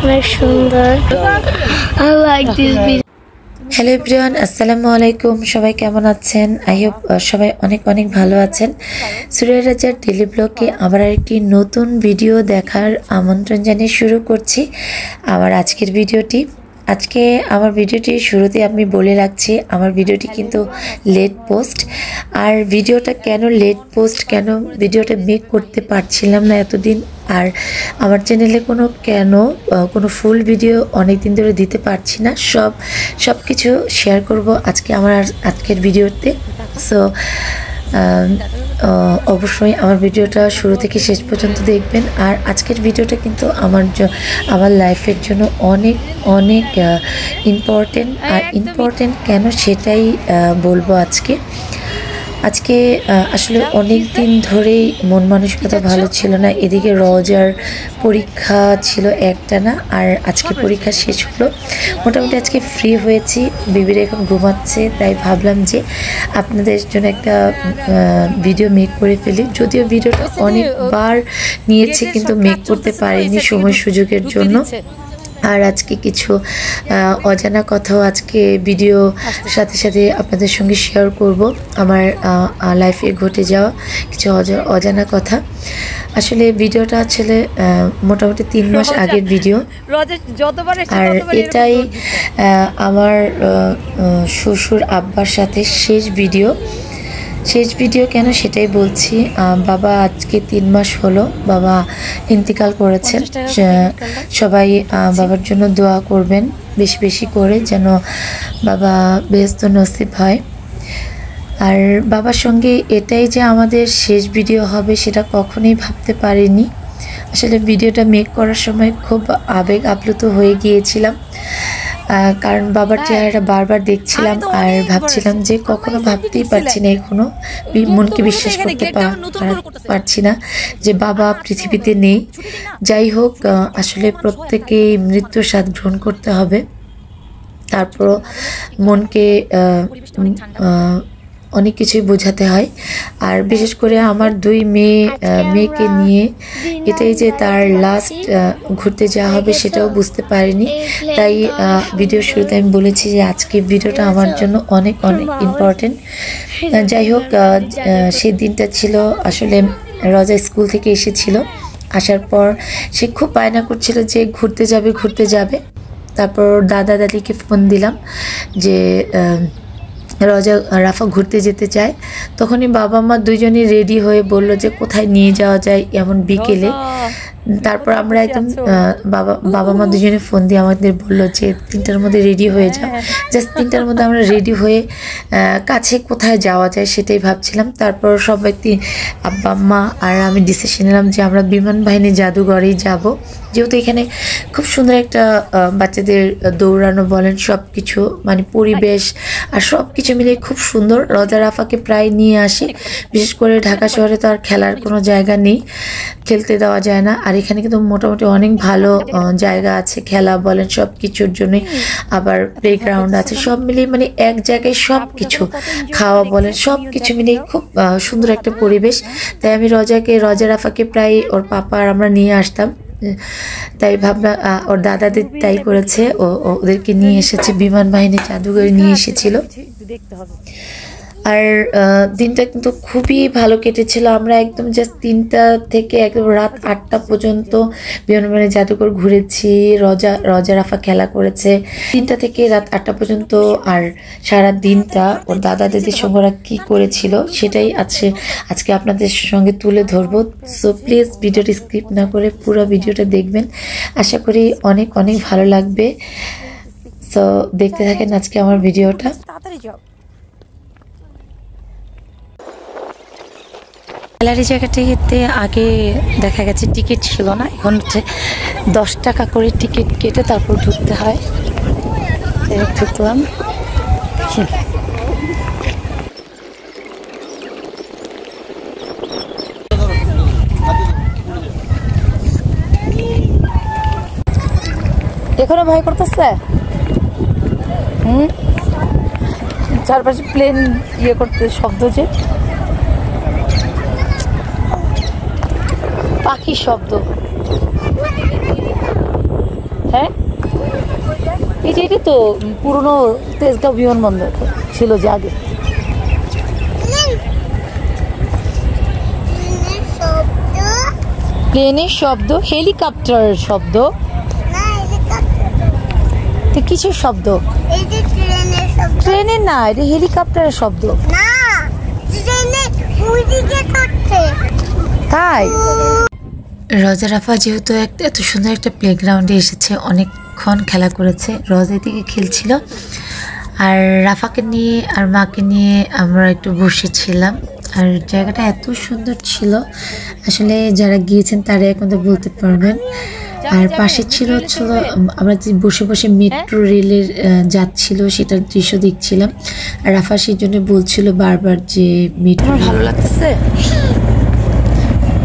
অনেক সুন্দর। I like this video. Hello everyone, আসসালামু আলাইকুম। সবাই কেমন আছেন? আই হোপ সবাই অনেক অনেক ভালো আছেন। সুরিয়া রাজার ডেইলি ব্লগে আবার একটি নতুন ভিডিও দেখার আমন্ত্রণ জানিয়ে শুরু করছি আমার আজকের ভিডিওটি। আজকে আমার ভিডিওটি শুরুতে আমি বলে রাখছি, আমার ভিডিওটি কিন্তু লেট পোস্ট। আর ভিডিওটা কেন লেট পোস্ট, কেন ভিডিওটা মেক করতে পারছিলাম না এতদিন, আর আমার চ্যানেলে কোনো ফুল ভিডিও অনেক দিন ধরে দিতে পারছি না, সব কিছু শেয়ার করব আজকে আমার আজকের ভিডিওতে। সো অবশ্যই আমার ভিডিওটা শুরু থেকে শেষ পর্যন্ত দেখবেন। আর আজকের ভিডিওটা কিন্তু আমার লাইফের জন্য অনেক অনেক ইম্পর্টেন্ট। আর ইম্পর্টেন্ট কেন সেটাই বলবো আজকে আসলে অনেক দিন ধরেই মন মানসিকতা ভালো ছিল না। এদিকে রোজার পরীক্ষা ছিল একটানা, আর আজকে পরীক্ষা শেষ হলো, মোটামুটি আজকে ফ্রি হয়েছি। বেবিরা এখন ঘুমাচ্ছে, তাই ভাবলাম যে আপনাদের জন্য একটা ভিডিও মেক করে ফেলি। যদিও ভিডিওটা অনেকবার নিয়েছি কিন্তু মেক করতে পারিনি সময় সুযোগের জন্য। আর আজকে কিছু অজানা কথাও আজকে ভিডিও সাথে সাথে আপনাদের সঙ্গে শেয়ার করব, আমার লাইফে ঘটে যাওয়া কিছু অজানা কথা। আসলে ভিডিওটা আসলে মোটামুটি 3 মাস আগের ভিডিও, আর এটাই আমার শ্বশুর আব্বার সাথে শেষ ভিডিও কেন সেটাই বলছি। বাবা আজকে 3 মাস হলো বাবা ইন্তিকাল করেছেন। সবাই বাবার জন্য দোয়া করবেন বেশি বেশি করে, যেন বাবা বেহেশত নসিব হয়। আর বাবার সঙ্গে এটাই যে আমাদের শেষ ভিডিও হবে সেটা কখনোই ভাবতে পারিনি। আসলে ভিডিওটা মেক করার সময় খুব আবেগ আপ্লুত হয়ে গিয়েছিলাম, কারণ বাবার চেহারাটা বারবার দেখছিলাম আর ভাবছিলাম যে কখনো ভাবতেই পারছি না, এখনো মনকে বিশ্বাস করতে পারছি না যে বাবা পৃথিবীতে নেই। যাই হোক, আসলে প্রত্যেকেই মৃত্যুর স্বাদ গ্রহণ করতে হবে, তারপর মনকে অনেক কিছুই বোঝাতে হয়। আর বিশেষ করে আমার 2 মেয়েকে নিয়ে এটাই যে তার লাস্ট ঘুরতে যাওয়া হবে সেটাও বুঝতে পারিনি। তাই ভিডিও শুরুতে আমি বলেছি যে আজকে ভিডিওটা আমার জন্য অনেক অনেক ইম্পর্টেন্ট। যাই হোক, সেই দিনটা ছিল আসলে রজা স্কুল থেকে এসেছিল, আসার পর সে খুব বায়না করছিল যে ঘুরতে যাবে। তারপর দাদা দাদিকে ফোন দিলাম যে রাফা ঘুরতে যেতে চায়। তখনই বাবা মা দুজনই রেডি হয়ে বলল যে কোথায় নিয়ে যাওয়া যায় এমন বিকেলে। তারপর আমরা একদম বাবা মা দুজনে ফোন দিয়ে আমাদের বললো যে 3টার মধ্যে রেডি হয়ে যাও। জাস্ট 3টার মধ্যে আমরা রেডি হয়ে কাছে কোথায় যাওয়া যায় সেটাই ভাবছিলাম। তারপর সবাই আব্বা আম্মা আর আমি ডিসিশন নিলাম যে আমরা বিমান বাহিনী জাদুঘরেই যাব, যেহেতু এখানে খুব সুন্দর একটা বাচ্চাদের দৌড়ানো বলেন সব কিছু, মানে পরিবেশ আর সব কিছু মিলিয়ে খুব সুন্দর। রজা রাফাকে প্রায় নিয়ে আসে, বিশেষ করে ঢাকা শহরে তো আর খেলার কোনো জায়গা নেই, খেলতে দেওয়া যায় না। আর এখানে কিন্তু মোটামুটি অনেক ভালো জায়গা আছে, খেলা বলেন সব কিছুর জন্যই, আবার প্লেগ্রাউন্ড আছে, সব মিলিয়ে মানে এক জায়গায় সব কিছু, খাওয়া বলেন সব কিছু মিলিয়ে খুব সুন্দর একটা পরিবেশ। তাই আমি রজা রাফাকে প্রায় ওর পাপা আর আমরা নিয়ে আসতাম। তাই ভাবনা ওর দাদাদের তাই করেছে, ওদেরকে নিয়ে এসেছে, বিমান বাহিনী জাদুঘরে নিয়ে এসেছিল। আর দিনটা কিন্তু খুবই ভালো কেটেছিল। আমরা একদম জাস্ট 3টা থেকে একদম রাত 8টা পর্যন্ত বিমানবন্দর জাদুঘর ঘুরেছি। রজা রাফা খেলা করেছে 3টা থেকে রাত 8টা পর্যন্ত। আর সারা দিনটা ওর দাদা দিদির সঙ্গে ওরা কী করেছিল সেটাই আজকে আপনাদের সঙ্গে তুলে ধরবো। সো প্লিজ ভিডিওটি স্কিপ না করে পুরো ভিডিওটা দেখবেন, আশা করি অনেক অনেক ভালো লাগবে। সো দেখতে থাকেন আজকে আমার ভিডিওটা। গ্যালারি জায়গাটিতে আগে দেখা গেছে টিকিট ছিল না, এখন হচ্ছে 10 টাকা করে টিকিট কেটে তারপর ঢুকতে হয়। ঢুকলাম, এখনো ভয় করতেছে। চারপাশে প্লেন করতে শব্দ, যে পাখির শব্দ। হ্যাঁ এটাই তো পুরনো তেজগাঁও বিমানবন্দর ছিল যে আগে। প্লেনের শব্দ, হেলিকপ্টারের শব্দ, কিসের শব্দ? ট্রেনের না, এটা হেলিকপ্টারের শব্দ। তাই রজা রাফা যেহেতু এত সুন্দর একটা প্লেগ্রাউন্ডে এসেছে, অনেকক্ষণ খেলা করেছে, রজা দিকে খেলছিল আর রাফাকে নিয়ে আর মাকে নিয়ে আমরা একটু বসেছিলাম। আর জায়গাটা এত সুন্দর ছিল, আসলে যারা গিয়েছেন তারা এখন তো বলতে পারবেন। আর পাশে ছিল আমরা যে বসে বসে মেট্রো রেলের যাচ্ছিল সেটার দৃশ্য দেখছিলাম। আর রাফা সেই জন্য বলছিল বারবার যে মেট্রো ভালো লাগতেছে।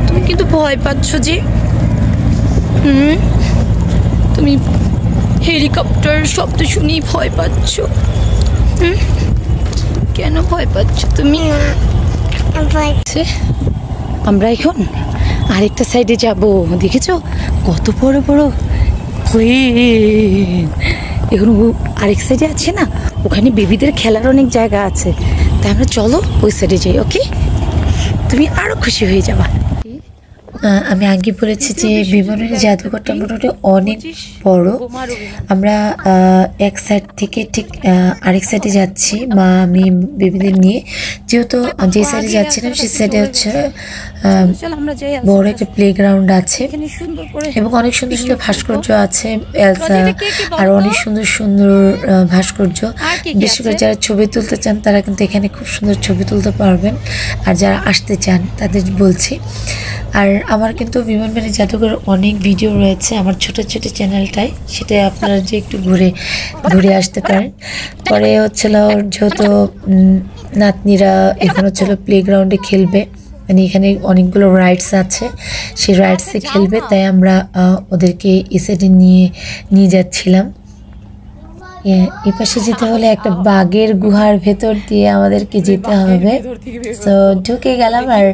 তুমি কিন্তু ভয় পাচ্ছ যে, তুমি হেলিকপ্টার শব্দ শুনেই ভয় পাচ্ছ। কেন ভয় পাচ্ছ তুমি? আমরা এখন আরেকটা সাইডে যাব, দেখেছো কত বড় বড় প্লেন। এখন আরেক সাইডে আছে না, ওখানে বেবিদের খেলার অনেক জায়গা আছে, তাই আমরা চলো ওই সাইডে যাই। ওকে, তুমি আরো খুশি হয়ে যাবা। আমি আগে বলেছি যে বিমানের জাদুঘরটা মোটামুটি অনেক বড়। আমরা এক সাইড থেকে ঠিক আরেক সাইডে যাচ্ছি, মা আমি বেবিদের নিয়ে। যেহেতু যে সাইডে যাচ্ছিলাম সেই সাইডে হচ্ছে বড় একটা প্লেগ্রাউন্ড আছে এবং অনেক সুন্দর সুন্দর ভাস্কর্য আছে, এলসা আর অনেক সুন্দর সুন্দর ভাস্কর্য। বিশেষ করে যারা ছবি তুলতে চান তারা কিন্তু এখানে খুব সুন্দর ছবি তুলতে পারবেন, আর যারা আসতে চান তাদের বলছি। আর আমার কিন্তু বিমানবাহিনী জাদুঘর অনেক ভিডিও রয়েছে আমার ছোট ছোট চ্যানেলটায়, সেটা আপনারা যে একটু ঘুরে আসতে পারেন। পরে হচ্ছিল যেহেতু নাতনিরা এখন হচ্ছিল প্লেগ্রাউন্ডে খেলবে, মানে এখানে অনেকগুলো রাইডস আছে, সেই রাইডসে খেলবে, তাই আমরা ওদেরকে এই সাইডে নিয়ে যাচ্ছিলাম। এই পাশে যেতে হলে একটা বাঘের গুহার ভেতর দিয়ে আমাদেরকে যেতে হবে। তো ঢুকে গেলাম, আর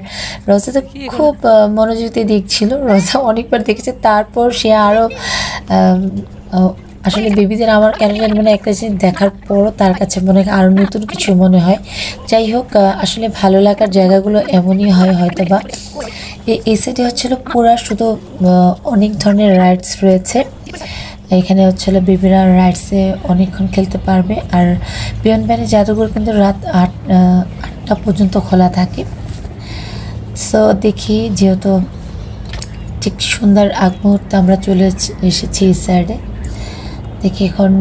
রজা তো খুব মনোযোগ দিয়ে দেখছিল, রজা অনেকবার দেখেছে। তারপর সে আরও আসলে বেবিদের আমার কেন জানি মনে একটা জিনিস দেখার পরও তার কাছে মনে হয় আরও নতুন কিছু মনে হয়। যাই হোক, আসলে ভালো লাগার জায়গাগুলো এমনই হয় হয়তো বা। এই সাইডে হচ্ছিল পুরা শুধু অনেক ধরনের রাইডস রয়েছে। এখানে হচ্ছিল বেবিরা রাইডসে অনেকক্ষণ খেলতে পারবে। আর বিমানবাহিনী জাদুঘর কিন্তু রাত 8টা পর্যন্ত খোলা থাকে। সো দেখি, যেহেতু ঠিক সন্ধ্যার আগ মুহূর্তে আমরা চলে এসেছি এই সাইডে। দেখি এখন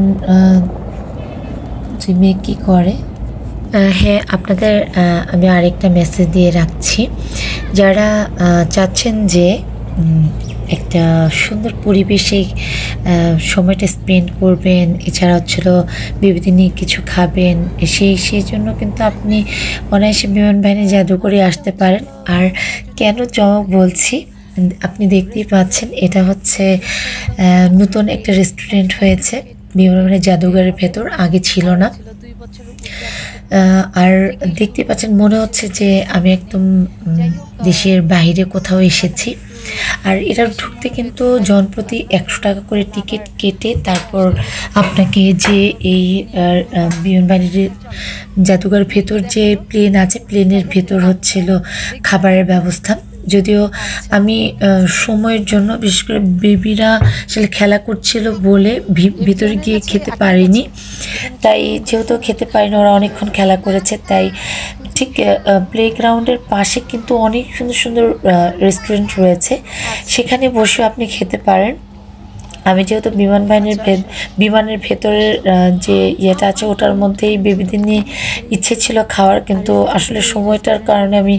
দুই মেয়ে কী করে। হ্যাঁ, আপনাদের আমি আরেকটা মেসেজ দিয়ে রাখছি, যারা চাচ্ছেন যে একটা সুন্দর পরিবেশে সময়টা স্পেন্ড করবেন, এছাড়া হচ্ছিল বেবিদের নিয়ে কিছু খাবেন, সেই জন্য কিন্তু আপনি অনায়াসে বিমানবাহিনী জাদুঘরে আসতে পারেন। আর কেন চমক বলছি, আপনি দেখতেই পাচ্ছেন এটা হচ্ছে নতুন একটা রেস্টুরেন্ট হয়েছে বিমানবাহিনী জাদুঘরের ভেতর, আগে ছিল না। আর দেখতে পাচ্ছেন মনে হচ্ছে যে আমি একদম দেশের বাইরে কোথাও এসেছি। আর এটা ঢুকতে কিন্তু জনপ্রতি 100 টাকা করে টিকিট কেটে তারপর আপনাকে যে এই বিমানবাহিনীর জাদুঘরের ভেতর যে প্লেন আছে, প্লেনের ভেতর হচ্ছিল খাবারের ব্যবস্থা। যদিও আমি সময়ের জন্য, বিশেষ করে বেবিরা আসলে খেলা করছিল বলে ভিতরে গিয়ে খেতে পারিনি। তাই যেহেতু খেতে পারিনি, ওরা অনেকক্ষণ খেলা করেছে, তাই ঠিক প্লেগ্রাউন্ডের পাশে কিন্তু অনেক সুন্দর সুন্দর রেস্টুরেন্ট রয়েছে, সেখানে বসে আপনি খেতে পারেন। আমি যেহেতু বিমানের ভেতরের যে ইয়েটা আছে ওটার মধ্যেই বেবিদের নিয়ে ইচ্ছে ছিল খাওয়ার, কিন্তু আসলে সময়টার কারণে আমি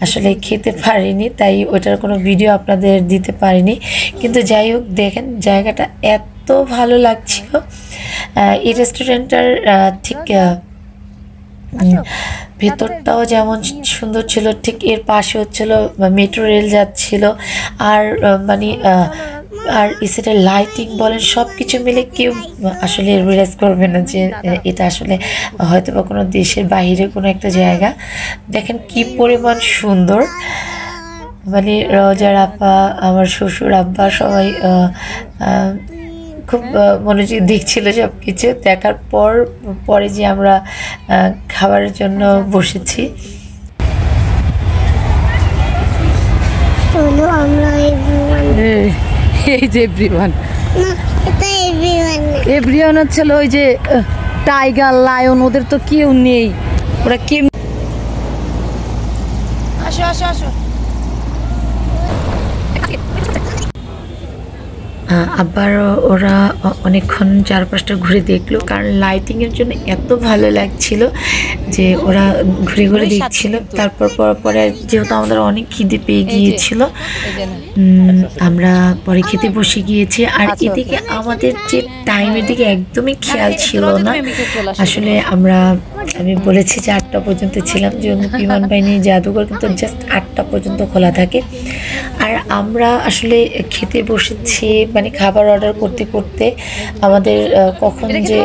আসলে খেতে পারিনি, তাই ওটার কোনো ভিডিও আপনাদের দিতে পারিনি। কিন্তু যাই হোক, দেখেন জায়গাটা এত ভালো লাগছিল। এই রেস্টুরেন্টটার ঠিক ভেতরটাও যেমন সুন্দর ছিল, ঠিক এর পাশে হচ্ছিল মেট্রো রেল যাচ্ছিল। আর মানে আর এসেটার লাইটিং বলেন সব কিছু মিলে কেউ আসলে রিয়েলাইজ করবে না যে এটা আসলে হয়তো বা কোনো দেশের বাইরে কোনো একটা জায়গা। দেখেন কি পরিমাণ সুন্দর, মানে রজার আপা, আমার শ্বশুর আব্বা সবাই খুব মনোযোগ দেখছিল সব কিছু দেখার পরে যে আমরা খাবারের জন্য বসেছি। এই যে এভরিওয়ান হচ্ছে ওই যে টাইগার লায়ন, ওদের তো কেউ নেই, ওরা কেম। আসো আসো আসো। আবার ওরা অনেকক্ষণ চারপাশটা ঘুরে দেখলো, কারণ লাইটিংয়ের জন্য এত ভালো লাগছিল যে ওরা ঘুরে ঘুরে দেখছিল। তারপর পরে যেহেতু আমাদের অনেক খিদে পেয়ে গিয়েছিল, আমরা পরে খেতে বসে গিয়েছি। আর এদিকে আমাদের যে টাইমের দিকে একদমই খেয়াল ছিল না। আসলে আমি বলেছি যে 8টা পর্যন্ত ছিলাম, যে বিমান বাহিনী জাদুঘর কিন্তু জাস্ট 8টা পর্যন্ত খোলা থাকে। আর আমরা আসলে খেতে বসেছি, মানে খাবার অর্ডার করতে করতে আমাদের কখন যে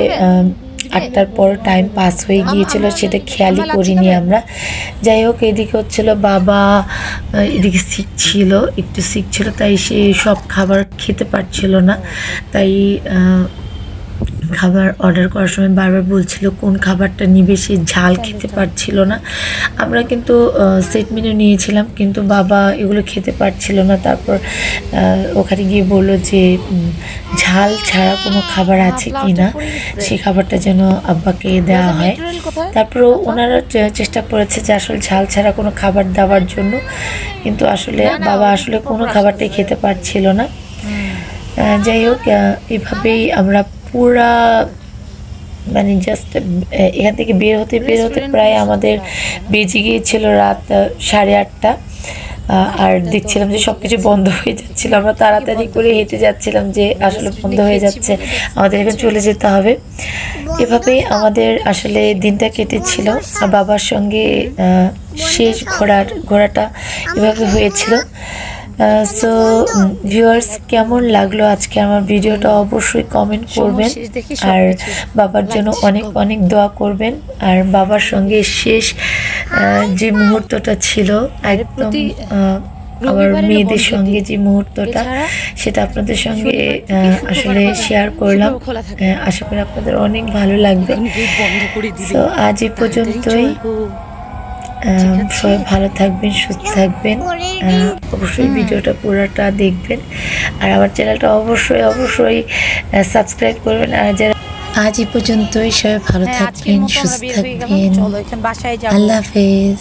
8টার পর টাইম পাস হয়ে গিয়েছিল সেটা খেয়ালই করিনি আমরা। যাই হোক, এদিকে হচ্ছিল বাবা এদিকে একটু সিক ছিল, তাই সে সব খাবার খেতে পারছিল না। তাই খাবার অর্ডার করার সময় বারবার বলছিল কোন খাবারটা নিবে, সে ঝাল খেতে পারছিল না। আমরা কিন্তু সেট মেনু নিয়েছিলাম, কিন্তু বাবা এগুলো খেতে পারছিল না। তারপর ওখানে গিয়ে বললো যে ঝাল ছাড়া কোনো খাবার আছে কি না, সেই খাবারটা যেন আব্বাকে দেওয়া হয়। তারপর ওনারা চেষ্টা করেছে যে আসলে ঝাল ছাড়া কোনো খাবার দেওয়ার জন্য, কিন্তু আসলে বাবা আসলে কোনো খাবারটাই খেতে পারছিল না। যাই হোক, এভাবেই আমরা পুরা মানে জাস্ট এখান থেকে বের হতে প্রায় আমাদের বেজে গিয়েছিল রাত 8:30। আর দেখছিলাম যে সব কিছু বন্ধ হয়ে যাচ্ছিল। আমরা তাড়াতাড়ি করে হেঁটে যাচ্ছিলাম যে আসলে বন্ধ হয়ে যাচ্ছে, আমাদের এখন চলে যেতে হবে। এভাবেই আমাদের আসলে দিনটা কেটেছিল। বাবার সঙ্গে শেষ ঘোরাটা এভাবে হয়েছিল। সো ভিউয়ার্স, কেমন লাগলো আজকে আমার ভিডিওটা অবশ্যই কমেন্ট করবেন, আর বাবার জন্য অনেক অনেক দোয়া করবেন। আর বাবার সঙ্গে শেষ যে মুহূর্তটা ছিল, একদম আমার মেয়েদের সঙ্গে যে মুহূর্তটা, সেটা আপনাদের সঙ্গে আসলে শেয়ার করলাম। আশা করি আপনাদের অনেক ভালো লাগবে। তো আজ এই পর্যন্তই। সবাই ভালো থাকবেন, সুস্থ থাকবেন। অবশ্যই ভিডিওটা পুরোটা দেখবেন, আর আমার চ্যানেলটা অবশ্যই সাবস্ক্রাইব করবেন। আর যারা আজ এই পর্যন্তই, সবাই ভালো থাকবেন, সুস্থ থাকবেন। আল্লাহ হাফেজ।